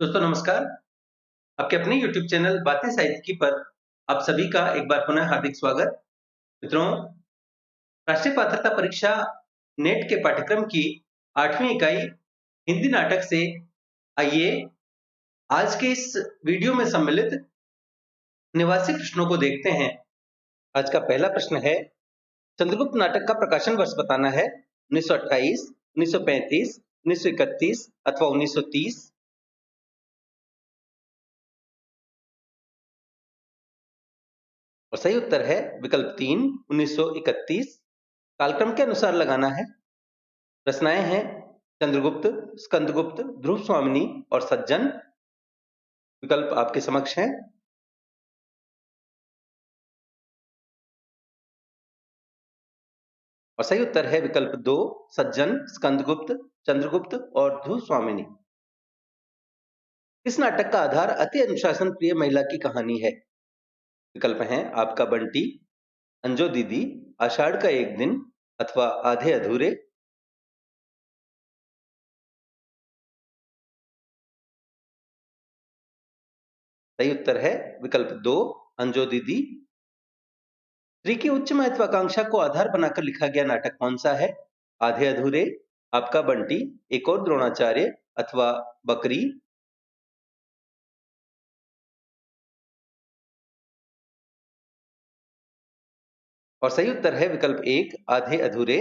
दोस्तों नमस्कार। आपके अपने YouTube चैनल बातें साहित्य की पर आप सभी का एक बार पुनः हार्दिक स्वागत। मित्रों, राष्ट्रीय पात्रता परीक्षा नेट के पाठ्यक्रम की 8वीं इकाई हिंदी नाटक से आइए आज के इस वीडियो में सम्मिलित निवासी प्रश्नों को देखते हैं। आज का पहला प्रश्न है, चंद्रगुप्त नाटक का प्रकाशन वर्ष बताना है। 1928, 1935, 1931 अथवा 1930। और सही उत्तर है विकल्प 3, 1931। कालक्रम के अनुसार लगाना है। रचनाएं हैं चंद्रगुप्त, स्कंदगुप्त, ध्रुव स्वामिनी और सज्जन। विकल्प आपके समक्ष हैं। और सही उत्तर है विकल्प 2, सज्जन, स्कंदगुप्त, चंद्रगुप्त और ध्रुव स्वामिनी। इस नाटक का आधार अति अनुशासन प्रिय महिला की कहानी है। विकल्प हैं आपका बंटी, अंजो दीदी, आषाढ़ का एक दिन अथवा आधे अधूरे। सही उत्तर है विकल्प 2, अंजो दीदी। स्त्री की उच्च महत्वाकांक्षा को आधार बनाकर लिखा गया नाटक कौन सा है? आधे अधूरे, आपका बंटी, एक और द्रोणाचार्य अथवा बकरी। और सही उत्तर है विकल्प 1, आधे अधूरे।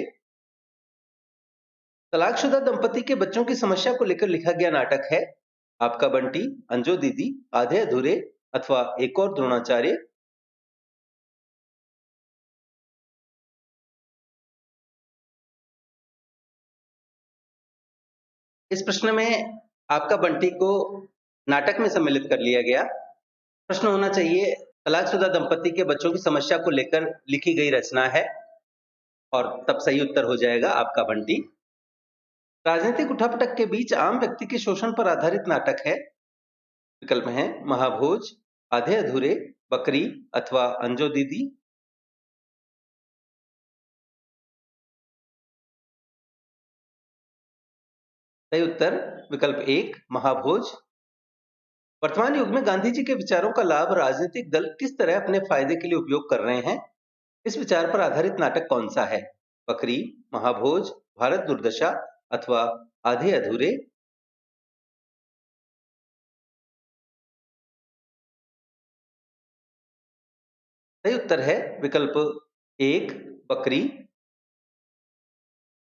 तलाकशुदा दंपति के बच्चों की समस्या को लेकर लिखा गया नाटक है आपका बंटी, अंजो दीदी, आधे अधूरे अथवा एक और द्रोणाचार्य। इस प्रश्न में आपका बंटी को नाटक में सम्मिलित कर लिया गया। प्रश्न होना चाहिए, तलाकशुदा दंपति के बच्चों की समस्या को लेकर लिखी गई रचना है, और तब सही उत्तर हो जाएगा आपका बंटी। राजनीतिक उठापटक के बीच आम व्यक्ति के शोषण पर आधारित नाटक है। विकल्प हैं महाभोज, आधे अधूरे, बकरी अथवा अंजो दीदी। सही उत्तर विकल्प 1, महाभोज। वर्तमान युग में गांधी जी के विचारों का लाभ राजनीतिक दल किस तरह अपने फायदे के लिए उपयोग कर रहे हैं? इस विचार पर आधारित नाटक कौन सा है? बकरी, महाभोज, भारत दुर्दशा अथवा आधे अधूरे। सही उत्तर है विकल्प 1, बकरी।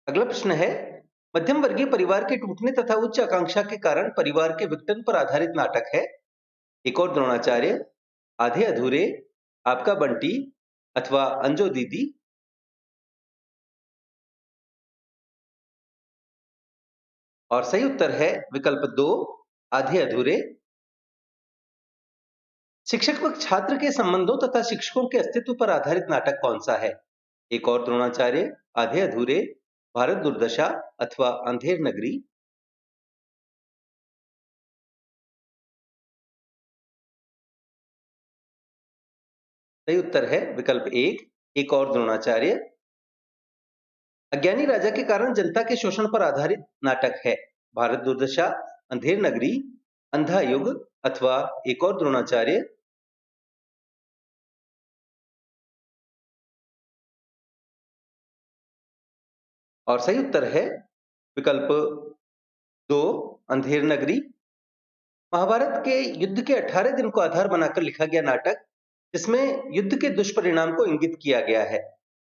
अगला प्रश्न है, मध्यम वर्गीय परिवार के टूटने तथा उच्च आकांक्षा के कारण परिवार के विघटन पर आधारित नाटक है। एक और द्रोणाचार्य, आधे अधूरे, आपका बंटी अथवा अंजो दीदी। और सही उत्तर है विकल्प 2, आधे अधूरे। शिक्षक व छात्र के संबंधों तथा शिक्षकों के अस्तित्व पर आधारित नाटक कौन सा है? एक और द्रोणाचार्य, आधे अधूरे, भारत दुर्दशा अथवा अंधेर नगरी। सही उत्तर है विकल्प 1, एक और द्रोणाचार्य। अज्ञानी राजा के कारण जनता के शोषण पर आधारित नाटक है। भारत दुर्दशा, अंधेर नगरी, अंधा युग अथवा एक और द्रोणाचार्य। और सही उत्तर है विकल्प 2, अंधेर नगरी। महाभारत के युद्ध के 18 दिन को आधार बनाकर लिखा गया नाटक जिसमें युद्ध के दुष्परिणाम को इंगित किया गया है।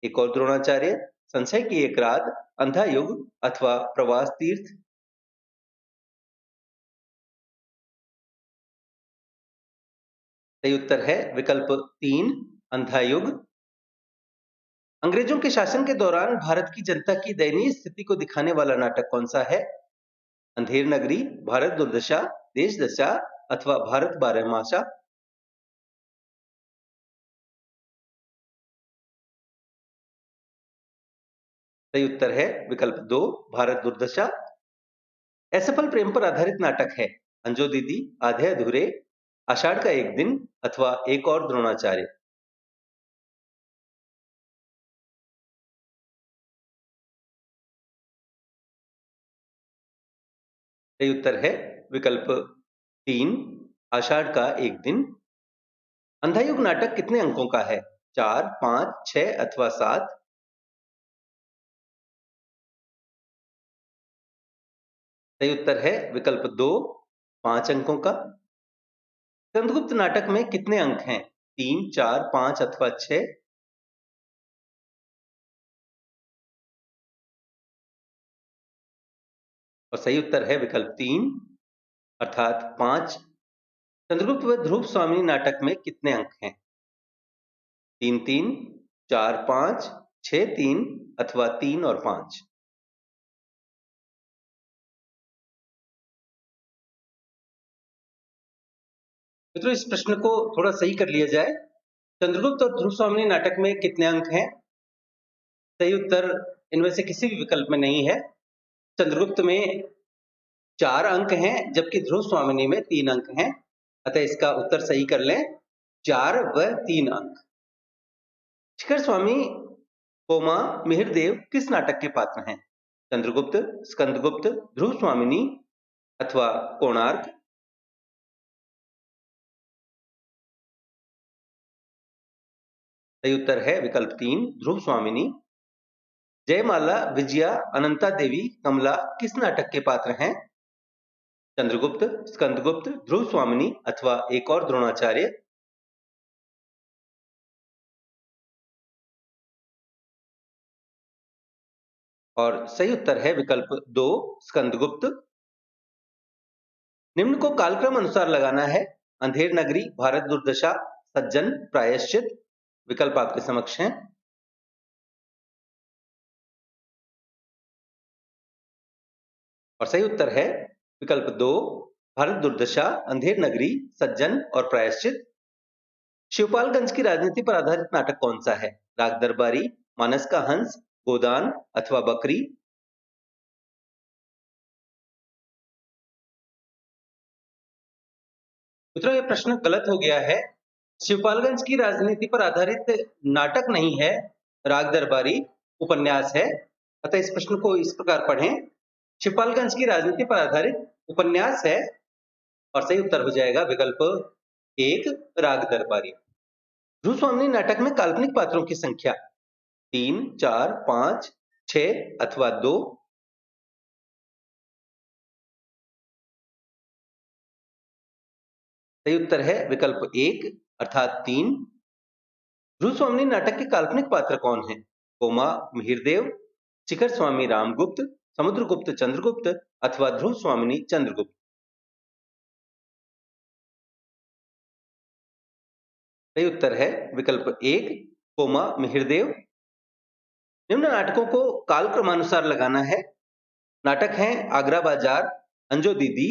एक और द्रोणाचार्य, संशय की एक रात, अंधा युग अथवा प्रवास तीर्थ। सही उत्तर है विकल्प 3, अंधा युग। अंग्रेजों के शासन के दौरान भारत की जनता की दयनीय स्थिति को दिखाने वाला नाटक कौन सा है? अंधेर नगरी, भारत दुर्दशा, देश दशा अथवा भारत बारहमासा। सही उत्तर है विकल्प 2, भारत दुर्दशा। असफल प्रेम पर आधारित नाटक है अंजो दीदी, आधे अधूरे, आषाढ़ का एक दिन अथवा एक और द्रोणाचार्य। सही उत्तर है विकल्प 3 आषाढ़ का एक दिन। अंधायुग नाटक कितने अंकों का है? 4, 5, 6 अथवा 7? सही उत्तर है विकल्प 2, 5 अंकों का। स्कंदगुप्त नाटक में कितने अंक हैं? 3, 4, 5 अथवा 6? और सही उत्तर है विकल्प 3 अर्थात 5। चंद्रगुप्त व ध्रुव स्वामिनी नाटक में कितने अंक हैं? 3, 3, 4, 5, 6, 3 अथवा 3 और 5? मित्रों, इस प्रश्न को थोड़ा सही कर लिया जाए। चंद्रगुप्त और ध्रुव स्वामिनी नाटक में कितने अंक हैं? सही उत्तर इनमें से किसी भी विकल्प में नहीं है। चंद्रगुप्त में 4 अंक हैं, जबकि ध्रुव स्वामिनी में 3 अंक हैं। अतः इसका उत्तर सही कर लें, 4 व 3 अंक। शिखर स्वामी कोमा मिहिरदेव किस नाटक के पात्र हैं? चंद्रगुप्त, स्कंदगुप्त, ध्रुव स्वामिनी अथवा कोणार्क? सही उत्तर है विकल्प 3 ध्रुव स्वामिनी। जयमाला, विजया, अनंता देवी, कमला किस नाटक के पात्र हैं? चंद्रगुप्त, स्कंदगुप्त, ध्रुव स्वामिनी अथवा एक और द्रोणाचार्य? और सही उत्तर है विकल्प 2 स्कंदगुप्त। निम्न को कालक्रम अनुसार लगाना है। अंधेर नगरी, भारत दुर्दशा, सज्जन, प्रायश्चित। विकल्प आपके समक्ष हैं। और सही उत्तर है विकल्प 2 भारत दुर्दशा, अंधेर नगरी, सज्जन और प्रायश्चित। शिवपालगंज की राजनीति पर आधारित नाटक कौन सा है? राग दरबारी, मानस का हंस, गोदान अथवा बकरी? मित्रों, यह प्रश्न गलत हो गया है। शिवपालगंज की राजनीति पर आधारित नाटक नहीं है, राग दरबारी उपन्यास है। अतः इस प्रश्न को इस प्रकार पढ़ें, शिवपालगंज की राजनीति पर आधारित उपन्यास है। और सही उत्तर हो जाएगा विकल्प 1 राग दरबारी। ध्रुव स्वामिनी नाटक में काल्पनिक पात्रों की संख्या 3, 4, 5, 6 अथवा 2? सही उत्तर है विकल्प 1 अर्थात 3। ध्रुव स्वामिनी नाटक के काल्पनिक पात्र कौन हैं? कोमा मिहिरदेव, शिखर स्वामी रामगुप्त, समुद्रगुप्त चंद्रगुप्त अथवा ध्रुव स्वामिनी चंद्रगुप्त? सही उत्तर है विकल्प 1 कोमा मिहिरदेव। निम्न नाटकों को कालक्रमानुसार लगाना है। नाटक हैं आगरा बाजार, अंजो दीदी,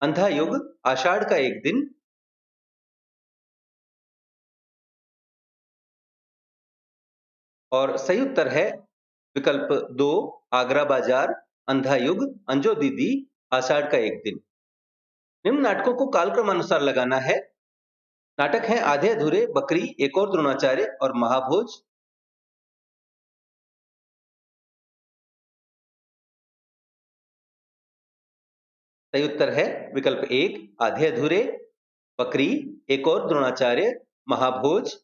अंधा युग, आषाढ़ का एक दिन। और सही उत्तर है विकल्प 2 आगरा बाजार, अंधा युग, अंजो दीदी, आषाढ़ का एक दिन। निम्न नाटकों को कालक्रमानुसार लगाना है। नाटक हैं आधे अधूरे, बकरी, एक और द्रोणाचार्य और महाभोज। सही उत्तर है विकल्प 1 आधे अधूरे, बकरी, एक और द्रोणाचार्य, महाभोज।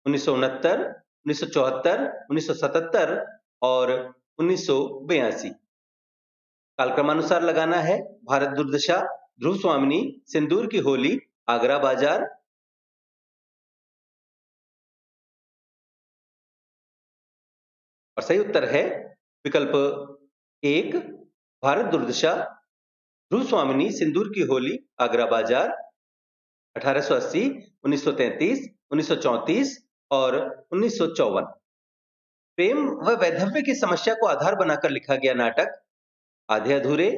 1969, 1974, 1977 और 1982। कालक्रमानुसार लगाना है। भारत दुर्दशा, ध्रुव स्वामिनी, सिंदूर की होली, आगरा बाजार। और सही उत्तर है विकल्प 1 भारत दुर्दशा, ध्रुव स्वामिनी, सिंदूर की होली, आगरा बाजार। 1880, 1933, 1934 और 1954। प्रेम व वैधव्य की समस्या को आधार बनाकर लिखा गया नाटक आधे अधूरे,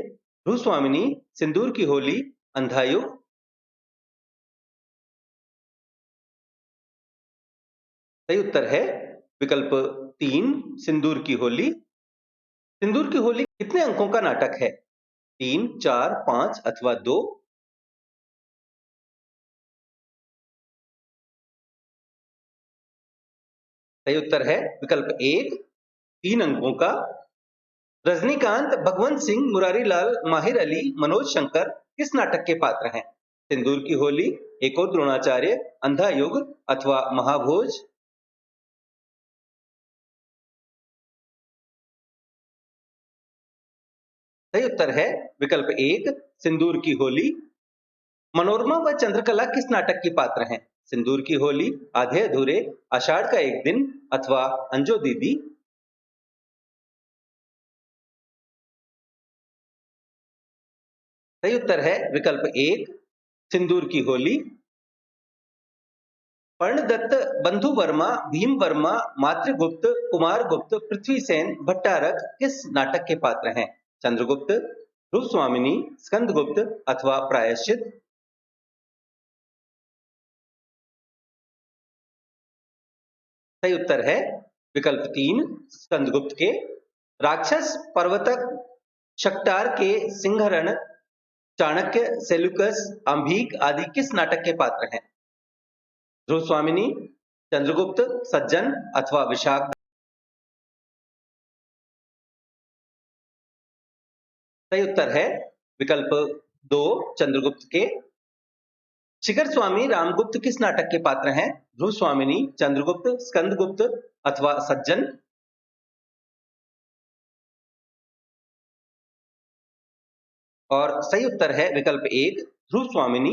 ध्रुव स्वामिनी, सिंदूर की होली, अंधायुग। सही उत्तर है विकल्प 3 सिंदूर की होली। सिंदूर की होली कितने अंकों का नाटक है? 3, 4, 5 अथवा 2? सही उत्तर है विकल्प 1 3 अंकों का। रजनीकांत, भगवंत सिंह, मुरारी लाल, माहिर अली, मनोज शंकर किस नाटक के पात्र हैं? सिंदूर की होली, एक और द्रोणाचार्य, अंधा युग अथवा महाभोज? सही उत्तर है विकल्प एक, सिंदूर की होली। मनोरमा व चंद्रकला किस नाटक की पात्र हैं? सिंदूर की होली, आधे अधूरे, आषाढ़ का एक दिन अथवा अंजो दीदी? सही उत्तर है विकल्प एक, सिंदूर की होली। पर्णदत्त, बंधु वर्मा, भीम वर्मा, मातृगुप्त, कुमार गुप्त, पृथ्वीसेन, भट्टारक किस नाटक के पात्र हैं? चंद्रगुप्त, भूस्वामिनी, स्कंदगुप्त अथवा प्रायश्चित? सही उत्तर है विकल्प तीन, स्कंदगुप्त के। राक्षस, पर्वतक, शक्टार के सिंहरण, चाणक्य, सेलुकस, अंभीक आदि किस नाटक के पात्र हैं? ध्रुवस्वामिनी, चंद्रगुप्त, सज्जन अथवा विशाख? सही उत्तर है विकल्प दो, चंद्रगुप्त के। शिखर स्वामी रामगुप्त किस नाटक के पात्र हैं? ध्रुव स्वामिनी, चंद्रगुप्त, स्कंदगुप्त अथवा सज्जन? और सही उत्तर है विकल्प एक, ध्रुव स्वामिनी।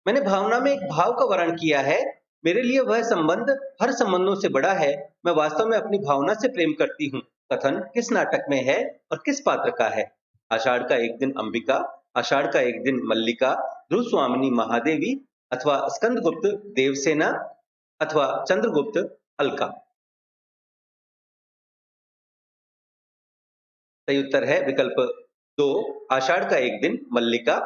मैंने भावना में एक भाव का वर्णन किया है। मेरे लिए वह संबंध हर संबंधों से बड़ा है। मैं वास्तव में अपनी भावना से प्रेम करती हूँ। कथन किस नाटक में है और किस पात्र का है? आषाढ़ का एक दिन अंबिका, आषाढ़ का एक दिन मल्लिका, ध्रुव स्वामिनी महादेवी अथवा स्कंदगुप्त देवसेना अथवा चंद्रगुप्त अलका? सही उत्तर है विकल्प दो, आषाढ़ का एक दिन मल्लिका।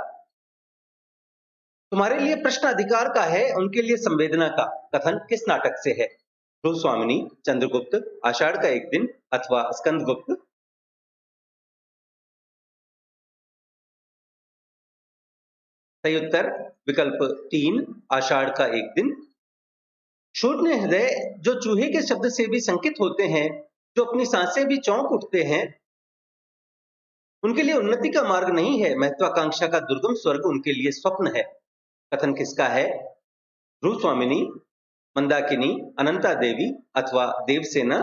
तुम्हारे लिए प्रश्न अधिकार का है, उनके लिए संवेदना का। कथन किस नाटक से है? ध्रुव स्वामिनी, चंद्रगुप्त, आषाढ़ का एक दिन अथवा स्कंदगुप्त? सही उत्तर विकल्प तीन, आषाढ़ का एक दिन। शून्य हृदय जो चूहे के शब्द से भी संकित होते हैं, जो अपनी सांसें भी चौंक उठते हैं, उनके लिए उन्नति का मार्ग नहीं है। महत्वाकांक्षा का दुर्गम स्वर्ग उनके लिए स्वप्न है। कथन किसका है? ध्रुव स्वामिनी, मंदाकिनी, अनंता देवी अथवा देवसेना?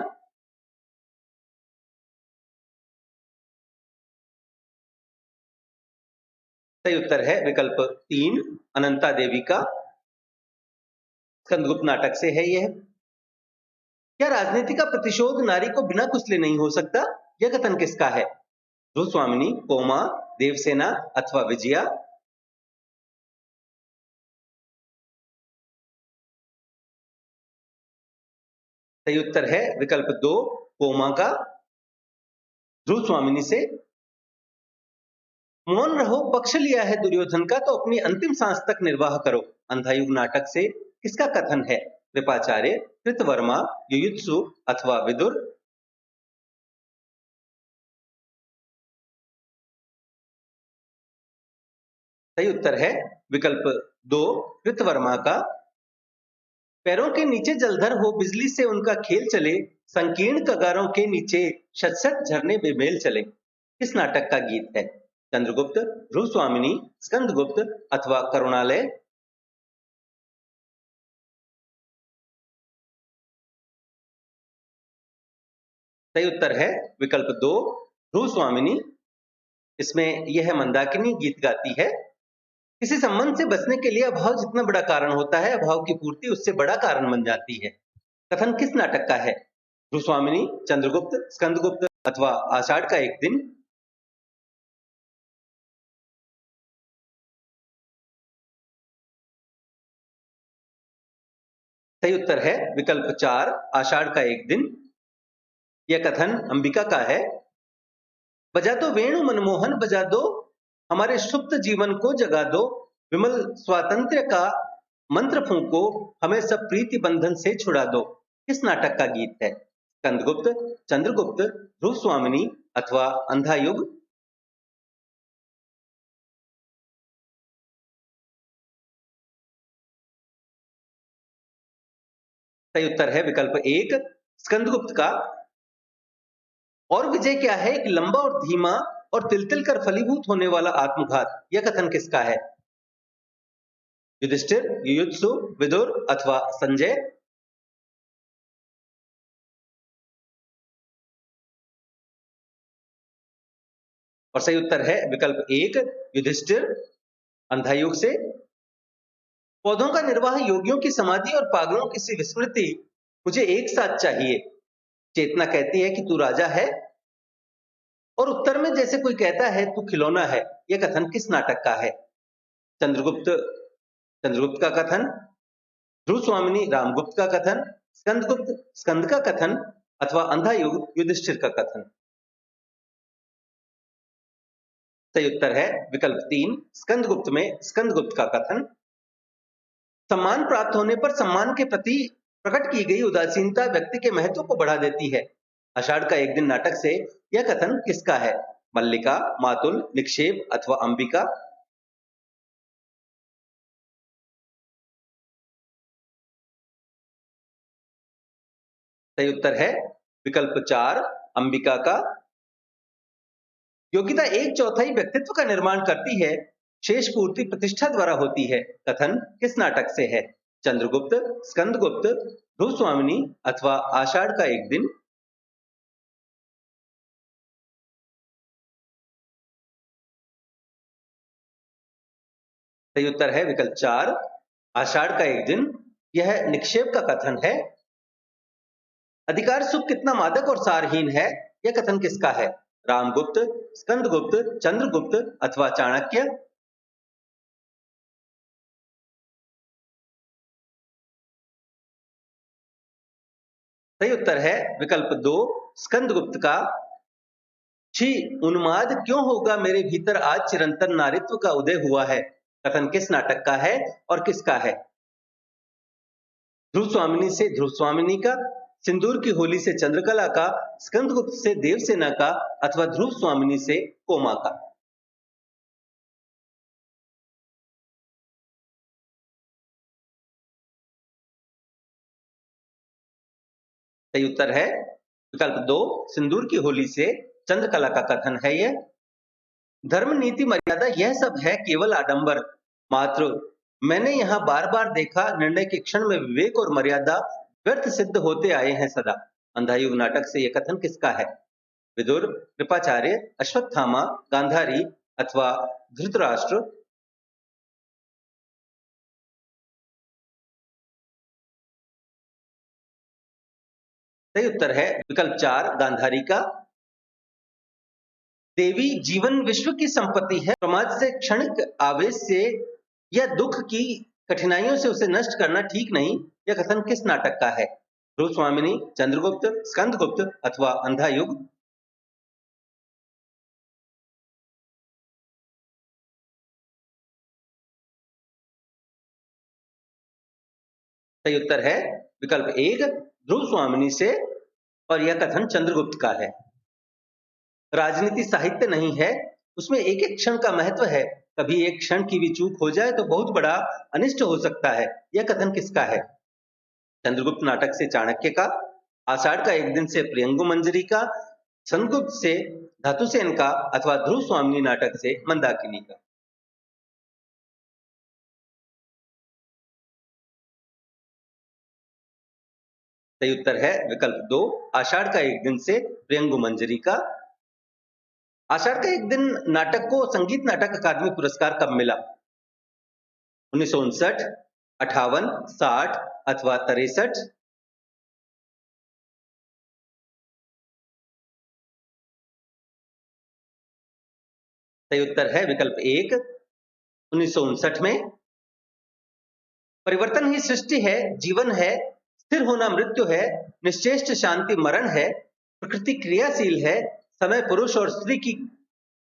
सही उत्तर है विकल्प तीन, अनंता देवी का। स्कंदगुप्त नाटक से है यह। क्या राजनीति का प्रतिशोध नारी को बिना कुचले नहीं हो सकता? यह कथन किसका है? ध्रुव स्वामिनी, कोमा, देवसेना अथवा विजया? सही उत्तर है विकल्प दो, कोमा का। ध्रुव स्वामिनी से। मौन रहो, पक्ष लिया है दुर्योधन का तो अपनी अंतिम सांस तक निर्वाह करो। अंधायुग नाटक से किसका कथन है? कृपाचार्य, कृतवर्मा, युयुत्सु अथवा विदुर? सही उत्तर है विकल्प दो, कृतवर्मा का। पैरों के नीचे जलधर हो, बिजली से उनका खेल चले, संकीर्ण कगारों के नीचे शत झरने बेमेल चले। किस नाटक का गीत है? चंद्रगुप्त, ध्रुव स्वामिनी, स्कंदगुप्त अथवा करुणालय? सही उत्तर है विकल्प दो, ध्रुव स्वामिनी। इसमें यह मंदाकिनी गीत गाती है। किसी संबंध से बचने के लिए अभाव जितना बड़ा कारण होता है, अभाव की पूर्ति उससे बड़ा कारण बन जाती है। कथन किस नाटक का है? ध्रुव स्वामिनी, चंद्रगुप्त, स्कंदगुप्त अथवा आषाढ़ का एक दिन? सही उत्तर है विकल्प चार, आषाढ़ का एक दिन। यह कथन अंबिका का है। बजा दो वेणु मनमोहन, बजा दो, हमारे सुप्त जीवन को जगा दो, विमल स्वातंत्र्य का मंत्र फूंको, हमें सब प्रीति बंधन से छुड़ा दो। किस नाटक का गीत है? स्कंदगुप्त, चंद्रगुप्त, ध्रुव स्वामिनी अथवा अंधा युग? सही उत्तर है विकल्प एक, स्कंदगुप्त का। और विजय क्या है? एक लंबा और धीमा और तिल तिल कर फलीभूत होने वाला आत्मघात, यह कथन किसका है? युधिष्ठिर, युयुत्सु, विदुर अथवा संजय? और सही उत्तर है विकल्प 1 युधिष्ठिर। अंधा युग से पौधों का निर्वाह, योगियों की समाधि और पागलों की सी विस्मृति मुझे एक साथ चाहिए। चेतना कहती है कि तू राजा है, और उत्तर में जैसे कोई कहता है तू खिलौना है। यह कथन किस नाटक का है? चंद्रगुप्त चंद्रगुप्त का कथन, ध्रुव स्वामिनी रामगुप्त का कथन, स्कंदगुप्त स्कंद का कथन अथवा अंधा युग युधिष्ठिर का कथन? सही उत्तर है विकल्प 3 स्कंदगुप्त में स्कंदगुप्त का कथन। सम्मान प्राप्त होने पर सम्मान के प्रति प्रकट की गई उदासीनता व्यक्ति के महत्व को बढ़ा देती है। आषाढ़ का एक दिन नाटक से यह कथन किसका है? मल्लिका, मातुल, निक्षेप अथवा अंबिका? सही उत्तर है विकल्प 4 अंबिका का। योग्यता एक चौथाई व्यक्तित्व का निर्माण करती है, शेष पूर्ति प्रतिष्ठा द्वारा होती है। कथन किस नाटक से है? चंद्रगुप्त, स्कंदगुप्त, ध्रुव स्वामिनी अथवा आषाढ़ का एक दिन? सही उत्तर है विकल्प 4 आषाढ़ का एक दिन। यह निक्षेप का कथन है। अधिकार सुख कितना मादक और सारहीन है, यह कथन किसका है? रामगुप्त, स्कंदगुप्त, चंद्रगुप्त अथवा चाणक्य? सही उत्तर है विकल्प 2 स्कंदगुप्त का। छी, उन्माद क्यों होगा मेरे भीतर, आज चिरंतन नारित्व का उदय हुआ है। कथन किस नाटक का है और किसका है? ध्रुव स्वामिनी से ध्रुव स्वामिनी का, सिंदूर की होली से चंद्रकला का, स्कंदगुप्त से देवसेना का अथवा ध्रुव स्वामिनी से कोमा का? सही उत्तर है विकल्प 2 सिंदूर की होली से चंद्रकला का कथन है यह। धर्म नीति मर्यादा यह सब है केवल आडंबर मात्र। मैंने यहाँ बार बार देखा, निर्णय के क्षण में विवेक और मर्यादा व्यर्थ सिद्ध होते आए हैं सदा। अंधायुग नाटक से यह कथन किसका है? विदुर, कृपाचार्य, अश्वत्थामा, गांधारी अथवा धृतराष्ट्र? सही उत्तर है विकल्प 4 गांधारी का। देवी जीवन विश्व की संपत्ति है, प्रमाद से, क्षणिक आवेश से या दुख की कठिनाइयों से उसे नष्ट करना ठीक नहीं। यह कथन किस नाटक का है? ध्रुव स्वामिनी, चंद्रगुप्त, स्कंदगुप्त अथवा अंधा युग? सही उत्तर है विकल्प 1 ध्रुव स्वामिनी से, और यह कथन चंद्रगुप्त का है। राजनीति साहित्य नहीं है, उसमें एक एक क्षण का महत्व है। कभी एक क्षण की भी चूक हो जाए तो बहुत बड़ा अनिष्ट हो सकता है। यह कथन किसका है? चंद्रगुप्त नाटक से चाणक्य का, आषाढ़ का एक दिन से प्रियंगु मंजरी का, संगुप्त से धातुसेन का अथवा ध्रुव स्वामिनी नाटक से मंदाकिनी का? सही उत्तर है विकल्प 2 आषाढ़ का एक दिन से प्रियंगु मंजरी का। आषाढ़ का एक दिन नाटक को संगीत नाटक अकादमी पुरस्कार कब मिला? 1959, 58, 60 अथवा 63? सही उत्तर है विकल्प 1 1959 में। परिवर्तन ही सृष्टि है, जीवन है, स्थिर होना मृत्यु है, निश्चेष्ट शांति मरण है, प्रकृति क्रियाशील है, समय पुरुष और स्त्री की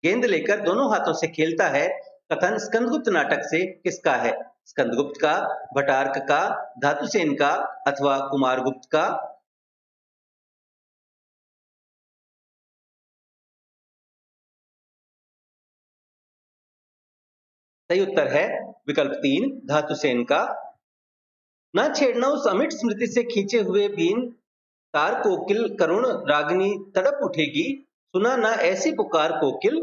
गेंद लेकर दोनों हाथों से खेलता है। कथन स्कंदगुप्त नाटक से किसका है? स्कंदगुप्त का, भटार्क का, धातुसेन का अथवा कुमारगुप्त का? सही उत्तर है विकल्प 3 धातुसेन का। ना छेड़ना उस अमिट स्मृति से खींचे हुए बीन, तार कोकिल करुण रागिनी तड़प उठेगी, सुना ना ऐसी पुकार कोकिल,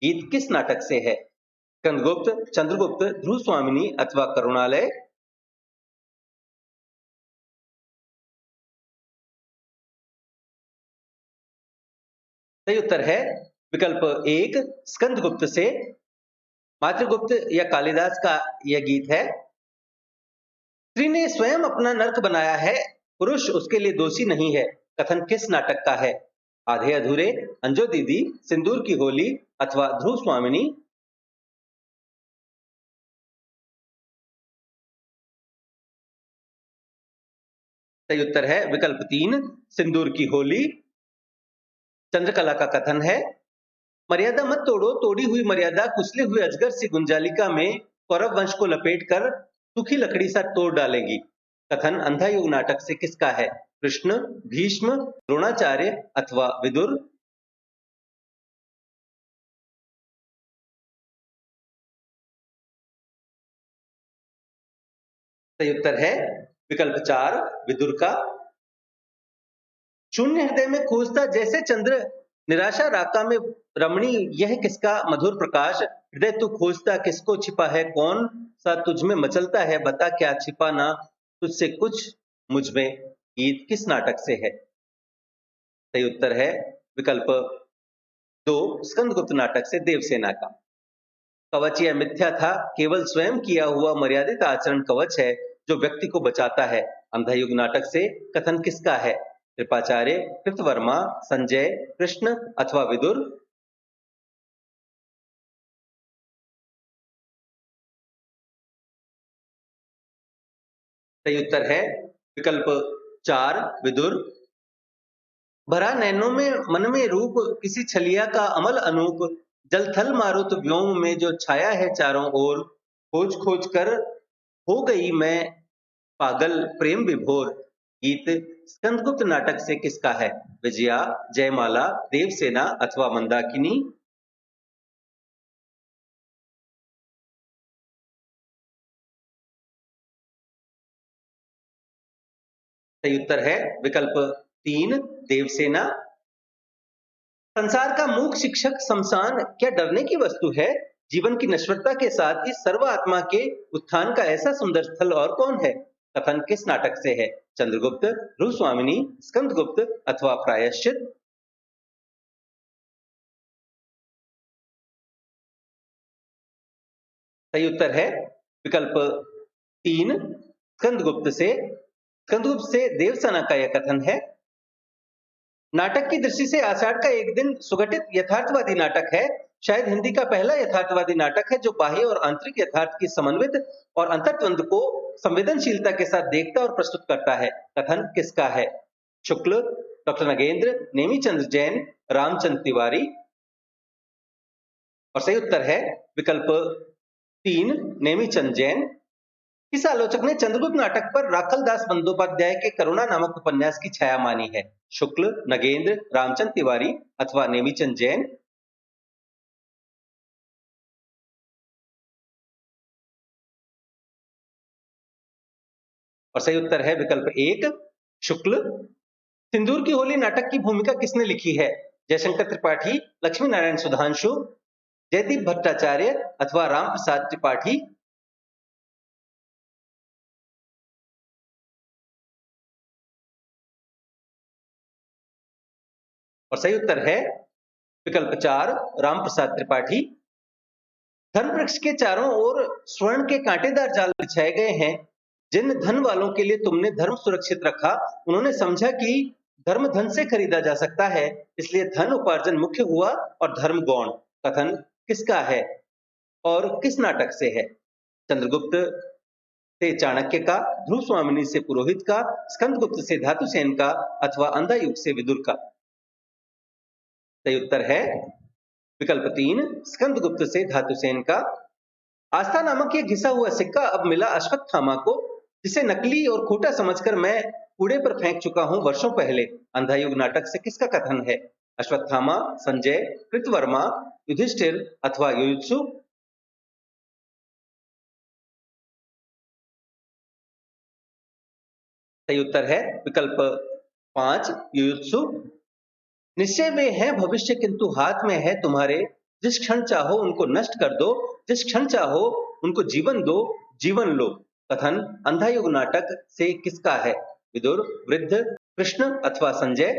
गीत किस नाटक से है? स्कंदगुप्त, चंद्रगुप्त, ध्रुव स्वामिनी अथवा करुणालय? सही उत्तर है विकल्प एक स्कंदगुप्त से। मातृगुप्त या कालिदास का यह गीत है। स्त्री ने स्वयं अपना नर्क बनाया है, पुरुष उसके लिए दोषी नहीं है, कथन किस नाटक का है? आधे अधूरे, अंजो दीदी, सिंदूर की होली अथवा ध्रुव स्वामिनी? सही उत्तर है विकल्प तीन सिंदूर की होली। चंद्रकला का कथन है, मर्यादा मत तोड़ो, तोड़ी हुई मर्यादा कुचले हुए अजगर सी गुंजालिका में कौरव वंश को लपेट कर सूखी लकड़ी सा तोड़ डालेगी। कथन अंधा युग नाटक से किसका है? कृष्ण, भीष्म, द्रोणाचार्य अथवा विदुर? सही उत्तर है विकल्प चार विदुर का। शून्य हृदय में खोजता जैसे चंद्र, निराशा राका में रमणी, यह किसका मधुर प्रकाश? हृदय तू खोजता किसको, छिपा है कौन सा तुझ में मचलता है, बता क्या छिपा ना तुझसे कुछ मुझ में? गीत किस नाटक से है? सही उत्तर है विकल्प दो स्कंदगुप्त नाटक से, देवसेना का। कवच यह मिथ्या था, केवल स्वयं किया हुआ मर्यादित आचरण कवच है जो व्यक्ति को बचाता है। अंधा युग नाटक से कथन किसका है? कृपाचार्य, कृतवर्मा, संजय, कृष्ण अथवा विदुर? सही उत्तर है विकल्प चार विदुर। भरा नैनों में मन में रूप, किसी छलिया का अमल अनूप, जल थल मारुत व्योम में जो छाया है चारों ओर, खोज खोज कर हो गई मैं पागल प्रेम विभोर। गीत स्कंदगुप्त नाटक से किसका है? विजया, जयमाला, देवसेना अथवा मंदाकिनी? सही उत्तर है विकल्प तीन देवसेना। संसार का मूक शिक्षक शमशान क्या डरने की वस्तु है? जीवन की नश्वरता के साथ इस सर्व आत्मा के उत्थान का ऐसा सुंदर स्थल और कौन है? कथन किस नाटक से है? चंद्रगुप्त, ध्रुव स्वामिनी, स्कंदगुप्त अथवा प्रायश्चित? सही उत्तर है विकल्प तीन स्कंदगुप्त से। स्कंदगुप्त से देवसेना का यह कथन है, नाटक की दृष्टि से आषाढ़ का एक दिन सुगठित यथार्थवादी नाटक है। शायद हिंदी का पहला यथार्थवादी नाटक है जो बाह्य और आंतरिक यथार्थ की समन्वित और अंतर्द्वंद को संवेदनशीलता के साथ देखता और प्रस्तुत करता है। कथन किसका है? शुक्ल, डॉक्टर नगेंद्र, नेमीचंद्र जैन, रामचंद्र तिवारी? और सही उत्तर है विकल्प तीन नेमीचंद जैन। इस आलोचक ने चंद्रगुप्त नाटक पर राखलदास बंदोपाध्याय के करुणा नामक उपन्यास की छाया मानी है। शुक्ल, नगेंद्र, रामचंद्र तिवारी अथवा नेमीचंद जैन? और सही उत्तर है विकल्प एक शुक्ल। सिंदूर की होली नाटक की भूमिका किसने लिखी है? जयशंकर त्रिपाठी, लक्ष्मी नारायण सुधांशु, जयदीप भट्टाचार्य अथवा राम प्रसाद त्रिपाठी? और सही उत्तर है विकल्प चार राम प्रसाद त्रिपाठी। धर्म वृक्ष के चारों ओर स्वर्ण के कांटेदार जाल बिछाए गए हैं। जिन धन वालों के लिए तुमने धर्म सुरक्षित रखा, उन्होंने समझा कि धर्म धन से खरीदा जा सकता है, इसलिए धन उपार्जन मुख्य हुआ और धर्म गौण। कथन किसका है और किस नाटक से है? चंद्रगुप्त से चाणक्य का, ध्रुव स्वामिनी से पुरोहित का, स्कंदगुप्त से धातुसेन का अथवा अंधा युग से विदुर का? सही उत्तर है विकल्प तीन स्कंदगुप्त से धातुसेन का। आस्था नामक ये घिसा हुआ सिक्का अब मिला अश्वत्थामा को, जिसे नकली और खोटा समझकर मैं कूड़े पर फेंक चुका हूं वर्षों पहले। अंधा युग नाटक से किसका कथन है? अश्वत्थामा, संजय, कृतवर्मा, युधिष्ठिर अथवा युयुत्सु? सही उत्तर है विकल्प पांच युयुत्सु। निश्चय में है भविष्य किंतु हाथ में है तुम्हारे, जिस क्षण चाहो उनको नष्ट कर दो, जिस क्षण चाहो उनको जीवन दो, जीवन लो। कथन अंधा युग नाटक से किसका है? विदुर, वृद्ध, कृष्ण अथवा संजय?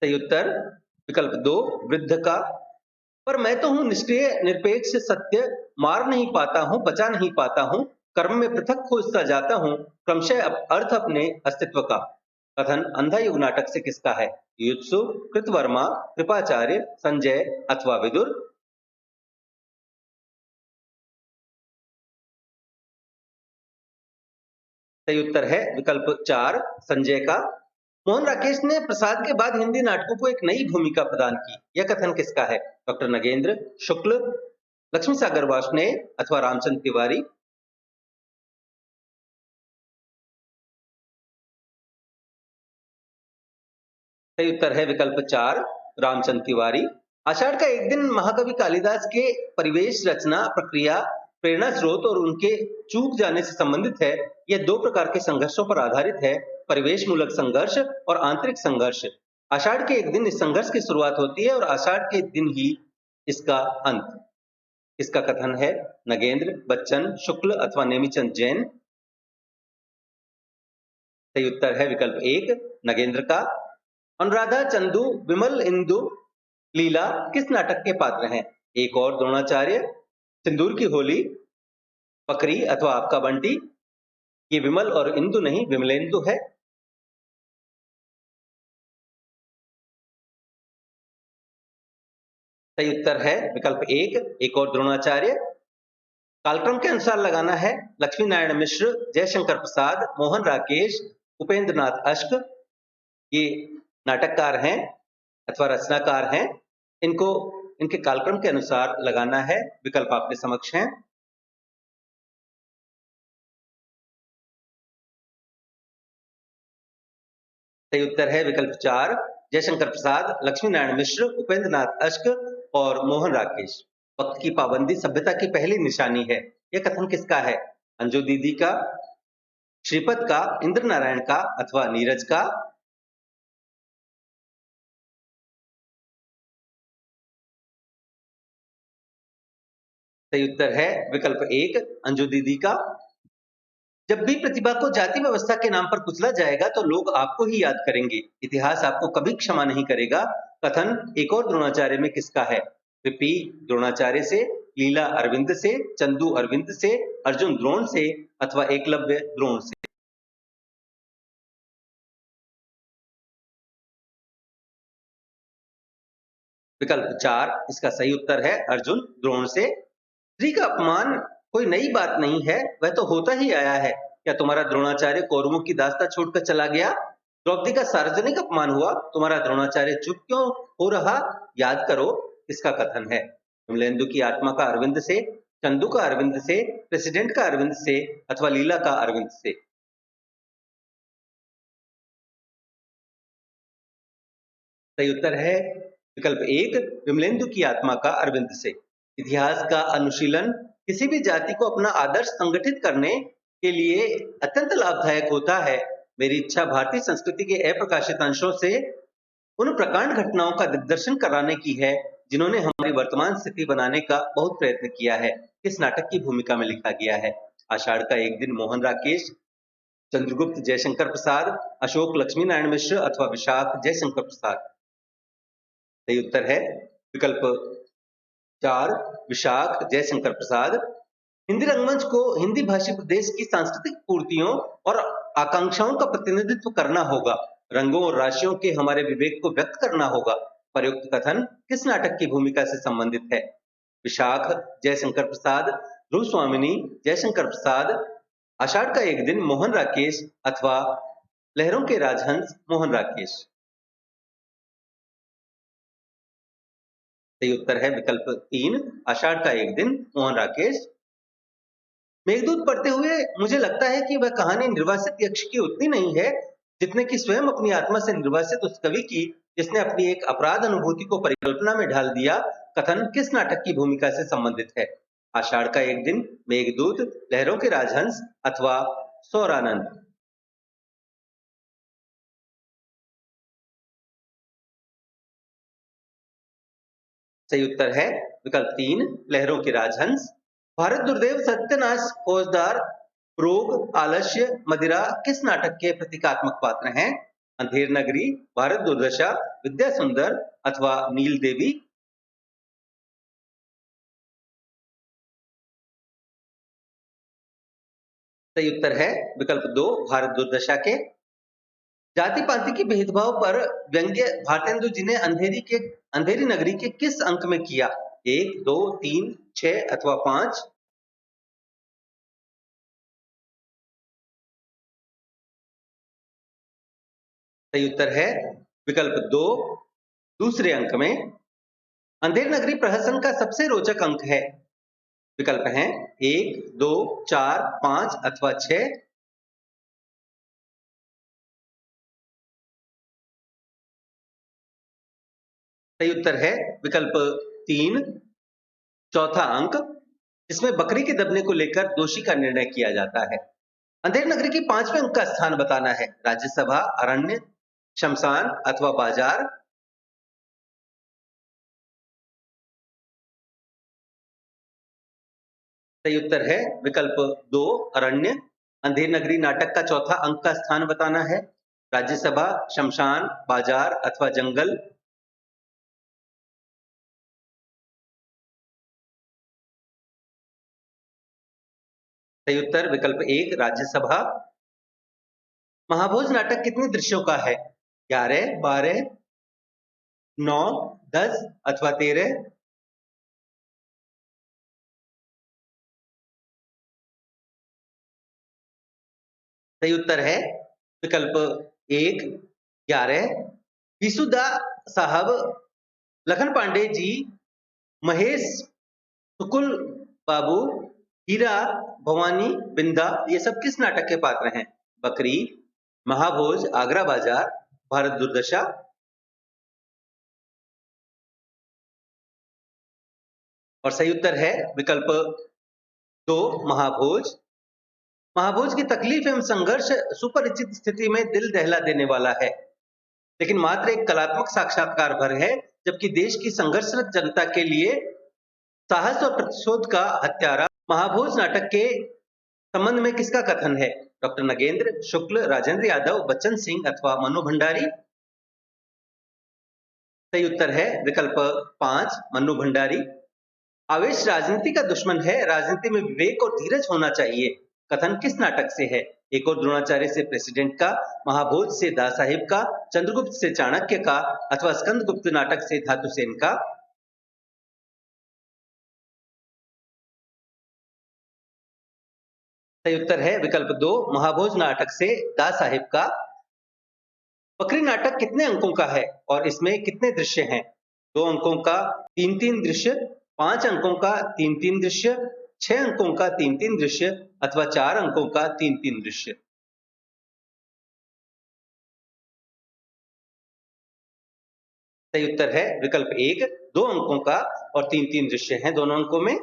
सही उत्तर विकल्प 2 वृद्ध का। पर मैं तो हूं निष्क्रिय निरपेक्ष सत्य, मार नहीं पाता हूं, बचा नहीं पाता हूं, कर्म में पृथक खोजता जाता हूं, क्रमशः अर्थ अपने अस्तित्व का। कथन अंधा युग नाटक से किसका है? युत्सु, कृतवर्मा, कृपाचार्य, संजय अथवा विदुर? सही उत्तर है विकल्प 4 संजय का। मोहन राकेश ने प्रसाद के बाद हिंदी नाटकों को एक नई भूमिका प्रदान की। यह कथन किसका है? डॉक्टर नगेंद्र, शुक्ल, लक्ष्मी सागर वार्ष्णेय अथवा रामचंद्र तिवारी? सही उत्तर है विकल्प 4 रामचंद्र तिवारी। आषाढ़ का एक दिन महाकवि कालिदास के परिवेश रचना प्रक्रिया, प्रेरणा स्रोत और उनके चूक जाने से संबंधित है। यह दो प्रकार के संघर्षों पर आधारित है, परिवेश मूलक संघर्ष और आंतरिक संघर्ष। आषाढ़ के एक दिन इस संघर्ष की शुरुआत होती है और आषाढ़ के दिन ही इसका अंत। इसका कथन है नगेंद्र, बच्चन, शुक्ल अथवा नेमिचंद जैन? सही उत्तर है विकल्प 1 नगेंद्र का। अनुराधा, चंदू, विमल, इंदु, लीला किस नाटक के पात्र हैं? एक और द्रोणाचार्य, सिंदूर की होली, बकरी अथवा आपका बंटी? ये विमल और इंदु नहीं, विमलेंदु है। सही उत्तर है विकल्प 1 एक और द्रोणाचार्य। कालक्रम के अनुसार लगाना है। लक्ष्मी नारायण मिश्र, जयशंकर प्रसाद, मोहन राकेश, उपेंद्र नाथ अश्क ये नाटककार हैं अथवा रचनाकार हैं। इनको इनके कालक्रम के अनुसार लगाना है। विकल्प आपके समक्ष हैं। सही उत्तर है विकल्प 4 जयशंकर प्रसाद, लक्ष्मी नारायण मिश्र, उपेंद्र नाथ अश्क और मोहन राकेश। वक्त की पाबंदी सभ्यता की पहली निशानी है। यह कथन किसका है? अंजू दीदी का, श्रीपद का, इंद्र नारायण का अथवा नीरज का? सही उत्तर है विकल्प 1 अंजू दीदी का। जब भी प्रतिभा को जाति व्यवस्था के नाम पर कुचला जाएगा तो लोग आपको ही याद करेंगे। इतिहास आपको कभी क्षमा नहीं करेगा। कथन एक और द्रोणाचार्य में किसका है? कृपी द्रोणाचार्य से, लीला अरविंद से, चंदू अरविंद से, अर्जुन द्रोण से अथवा एकलव्य द्रोण से? विकल्प 4 इसका सही उत्तर है अर्जुन द्रोण से। स्त्री का अपमान कोई नई बात नहीं है, वह तो होता ही आया है। क्या तुम्हारा द्रोणाचार्य कौरवों की दास्ता छोड़कर चला गया? द्रौपदी का सार्वजनिक अपमान हुआ, तुम्हारा द्रोणाचार्य चुप क्यों हो रहा? याद करो इसका कथन है। विमलेंदु की आत्मा का अरविंद से, चंदू का अरविंद से, प्रेसिडेंट का अरविंद से अथवा लीला का अरविंद से? सही उत्तर है विकल्प 1 विमलेंदु की आत्मा का अरविंद से। इतिहास का अनुशीलन किसी भी जाति को अपना आदर्श संगठित करने के लिए अत्यंत लाभदायक होता है। मेरी इच्छा भारतीय संस्कृति के अप्रकाशित अंशों से उन प्रकांड घटनाओं का दिग्दर्शन कराने की है जिन्होंने हमारी वर्तमान स्थिति बनाने का बहुत प्रयत्न किया है। इस नाटक की भूमिका में लिखा गया है। आषाढ़ का एक दिन मोहन राकेश, चंद्रगुप्त जयशंकर प्रसाद, अशोक लक्ष्मी नारायण मिश्र अथवा विशाख जयशंकर प्रसाद? सही उत्तर है विकल्प 4 विशाख जयशंकर प्रसाद। हिंदी रंगमंच को हिंदी भाषी प्रदेश की सांस्कृतिक पूर्तियों और आकांक्षाओं का प्रतिनिधित्व करना होगा। रंगों और राशियों के हमारे विवेक को व्यक्त करना होगा। प्रयुक्त कथन किस नाटक की भूमिका से संबंधित है? विशाख जयशंकर प्रसाद, ध्रुव स्वामिनी जयशंकर प्रसाद, आषाढ़ का एक दिन मोहन राकेश अथवा लहरों के राजहंस मोहन राकेश? सही उत्तर है विकल्प 3 आषाढ़ का एक दिन मोहन राकेश। मेघदूत पढ़ते हुए मुझे लगता है कि वह कहानी निर्वासित यक्ष की उतनी नहीं है जितने कि स्वयं अपनी आत्मा से निर्वासित उस कवि की जिसने अपनी एक अपराध अनुभूति को परिकल्पना में ढाल दिया। कथन किस नाटक की भूमिका से संबंधित है? आषाढ़ का एक दिन, मेघदूत, लहरों के राजहंस अथवा सौरानंद? सही उत्तर है विकल्प 3 लहरों के राजहंस। भारत दुर्देव, सत्यनाश, फौजदार, रोग, आलस्य, मदिरा किस नाटक के प्रतीकात्मक पात्र हैं? अंधेर नगरी, भारत दुर्दशा, विद्या सुंदर अथवा नील देवी। सही उत्तर है विकल्प 2 भारत दुर्दशा के। जाति पाति के भेदभाव पर व्यंग्य भारतेंदु जी ने अंधेरी नगरी के किस अंक में किया? 1, 2, 3, 6 अथवा 5। सही उत्तर है विकल्प 2 दूसरे अंक में। अंधेर नगरी प्रहसन का सबसे रोचक अंक है। विकल्प हैं 1, 2, 4, 5 अथवा 6। सही उत्तर है विकल्प 3 चौथा अंक, जिसमें बकरी के दबने को लेकर दोषी का निर्णय किया जाता है। अंधेर नगरी के 5वें अंक का स्थान बताना है। राज्यसभा, अरण्य, शमशान अथवा बाजार। सही उत्तर है विकल्प 2 अरण्य। अंधेर नगरी नाटक का चौथा अंक का स्थान बताना है। राज्यसभा, शमशान, बाजार अथवा जंगल। सही उत्तर विकल्प 1 राज्यसभा। महाभोज नाटक कितने दृश्यों का है? 11, 12, 9, 10 अथवा 13। सही उत्तर है विकल्प 1 11। विसुदा साहब, लखन पांडे जी, महेश, सुकुल बाबू, हीरा, भवानी, बिंदा ये सब किस नाटक के पात्र हैं? बकरी, महाभोज, आगरा बाजार, भारत दुर्दशा। और सही उत्तर है विकल्प 2 महाभोज। महाभोज की तकलीफ एवं संघर्ष सुपरिचित स्थिति में दिल दहला देने वाला है, लेकिन मात्र एक कलात्मक साक्षात्कार भर है, जबकि देश की संघर्षरत जनता के लिए साहस और प्रतिशोध का हत्यारा। महाभोज नाटक के संबंध में किसका कथन है? डॉक्टर नगेंद्र, शुक्ल, राजेंद्र यादव, बच्चन सिंह अथवा मनु भंडारी। सही उत्तर है विकल्प 5 मनु भंडारी। आवेश राजनीति का दुश्मन है, राजनीति में विवेक और धीरज होना चाहिए, कथन किस नाटक से है? एक और द्रोणाचार्य से प्रेसिडेंट का, महाभोज से दा साहिब का, चंद्रगुप्त से चाणक्य का अथवा स्कंदगुप्त नाटक से धातुसेन का। सही उत्तर है विकल्प 2 महाभोज नाटक से दा साहिब का। बकरी नाटक कितने अंकों का है और इसमें कितने दृश्य हैं? 2 अंकों का 3-3 दृश्य, 5 अंकों का 3-3 दृश्य, 6 अंकों का 3-3 दृश्य अथवा 4 अंकों का 3-3 दृश्य। सही उत्तर है विकल्प 1 2 अंकों का और 3-3 दृश्य हैं दोनों अंकों में।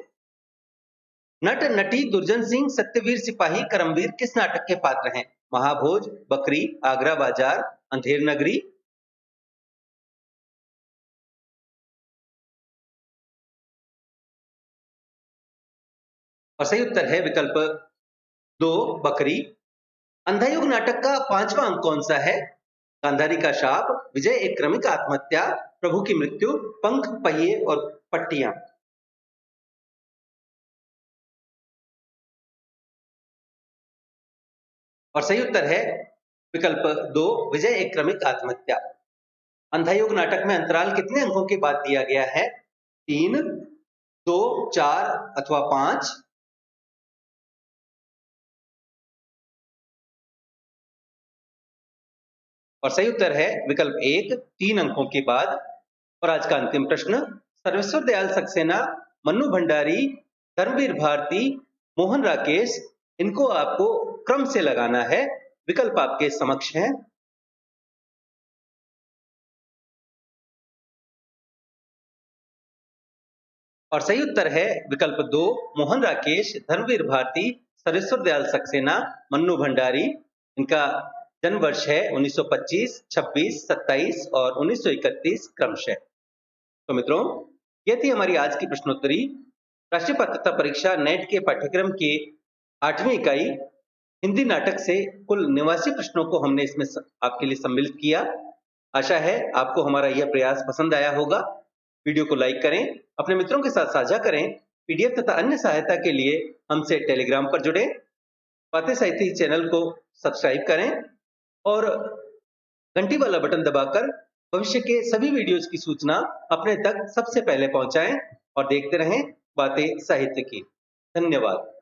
नट नटी, दुर्जन सिंह, सत्यवीर सिपाही, करमवीर किस नाटक के पात्र हैं? महाभोज, बकरी, आगरा बाजार, अंधेर नगरी। और सही उत्तर है विकल्प 2 बकरी। अंधायुग नाटक का 5वां अंक कौन सा है? गांधारी का शाप, विजय एक क्रमिक आत्महत्या, प्रभु की मृत्यु, पंख, पहिए और पट्टियां। और सही उत्तर है विकल्प 2 विजय एक क्रमिक आत्महत्या। अंधायुग नाटक में अंतराल कितने अंकों के बाद दिया गया है? 3, 2, 4 अथवा 5। और सही उत्तर है विकल्प 1 3 अंकों के बाद। और आज का अंतिम प्रश्न, सर्वेश्वर दयाल सक्सेना, मन्नू भंडारी, धर्मवीर भारती, मोहन राकेश, इनको आपको क्रम से लगाना है। विकल्प आपके समक्ष हैं। और सही उत्तर है विकल्प 2 मोहन राकेश, धर्मवीर भारती, सर्वेश्वर दयाल सक्सेना, मन्नू भंडारी। इनका जन्म वर्ष है 1925, 26, 27 और 1931 क्रमशः। तो मित्रों, यह थी हमारी आज की प्रश्नोत्तरी। राष्ट्रीय पात्रता परीक्षा नेट के पाठ्यक्रम की 8वीं इकाई हिंदी नाटक से कुल 89 प्रश्नों को हमने इसमें आपके लिए सम्मिलित किया। आशा है आपको हमारा यह प्रयास पसंद आया होगा। वीडियो को लाइक करें, अपने मित्रों के साथ साझा करें। पीडीएफ तथा अन्य सहायता के लिए हमसे टेलीग्राम पर जुड़ें। बातें साहित्य चैनल को सब्सक्राइब करें और घंटी वाला बटन दबाकर भविष्य के सभी वीडियोस की सूचना अपने तक सबसे पहले पहुंचाएं और देखते रहें बातें साहित्य की। धन्यवाद।